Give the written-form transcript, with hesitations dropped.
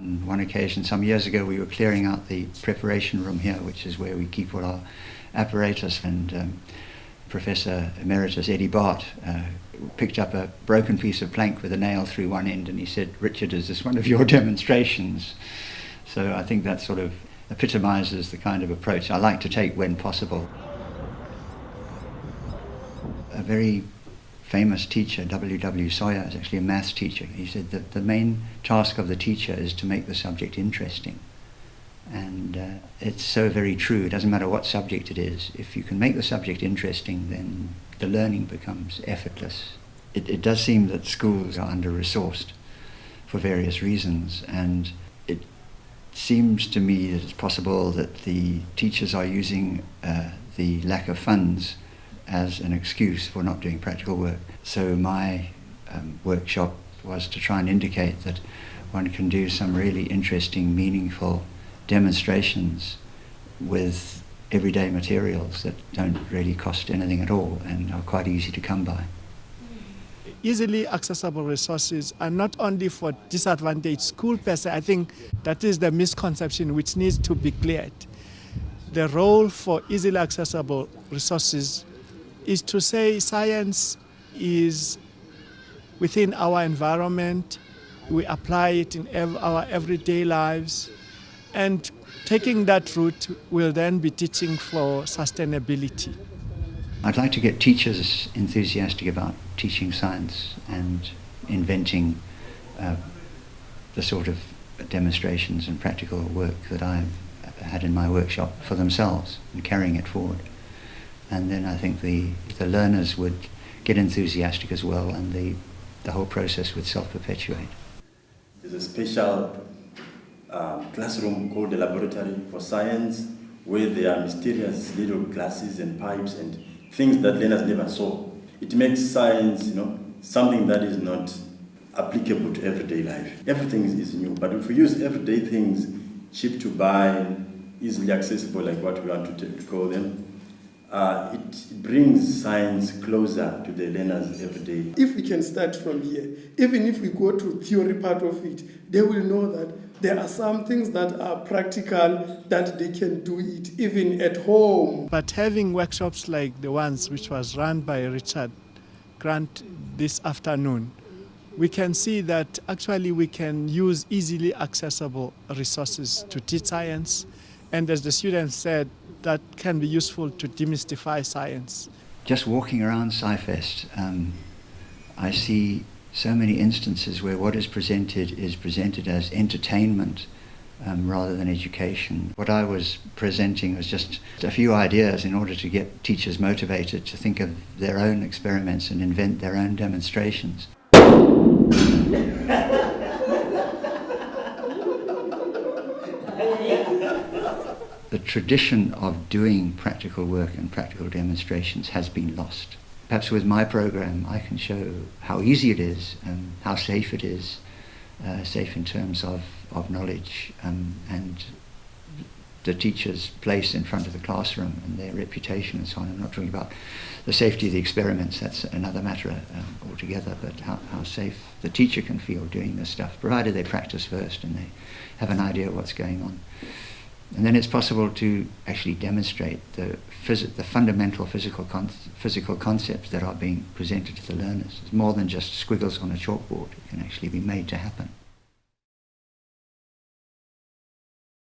On one occasion, some years ago, we were clearing out the preparation room here, which is where we keep all our apparatus, and Professor Emeritus Eddie Bart picked up a broken piece of plank with a nail through one end, and he said, "Richard, is this one of your demonstrations?" So I think that sort of epitomizes the kind of approach I like to take when possible. A very famous teacher, W.W. Sawyer, is actually a maths teacher. He said that the main task of the teacher is to make the subject interesting. And it's so very true. It doesn't matter what subject it is. If you can make the subject interesting, then the learning becomes effortless. It does seem that schools are under-resourced for various reasons, and it seems to me that it's possible that the teachers are using the lack of funds as an excuse for not doing practical work. So my workshop was to try and indicate that one can do some really interesting, meaningful demonstrations with everyday materials that don't really cost anything at all and are quite easy to come by. Easily accessible resources are not only for disadvantaged school per se. I think that is the misconception which needs to be cleared. The role for easily accessible resources is to say science is within our environment, we apply it in our everyday lives, and taking that route will then be teaching for sustainability. I'd like to get teachers enthusiastic about teaching science and inventing the sort of demonstrations and practical work that I've had in my workshop for themselves and carrying it forward. And then I think the learners would get enthusiastic as well, and the whole process would self-perpetuate. There's a special classroom called the laboratory for science, where there are mysterious little glasses and pipes and things that learners never saw. It makes science, something that is not applicable to everyday life. Everything is new, but if we use everyday things, cheap to buy, easily accessible, like what we want to call them, it brings science closer to the learners every day. If we can start from here, even if we go to theory part of it, they will know that there are some things that are practical, that they can do it even at home. But having workshops like the ones which was run by Richard Grant this afternoon, we can see that actually we can use easily accessible resources to teach science. And as the students said, that can be useful to demystify science. Just walking around Scifest, I see so many instances where what is presented as entertainment rather than education. What I was presenting was just a few ideas in order to get teachers motivated to think of their own experiments and invent their own demonstrations. The tradition of doing practical work and practical demonstrations has been lost. Perhaps with my program I can show how easy it is and how safe it is, safe in terms of knowledge and the teacher's place in front of the classroom and their reputation and so on. I'm not talking about the safety of the experiments, that's another matter altogether, but how safe the teacher can feel doing this stuff, provided they practice first and they have an idea of what's going on. And then it's possible to actually demonstrate the fundamental physical concepts that are being presented to the learners. It's more than just squiggles on a chalkboard. It can actually be made to happen.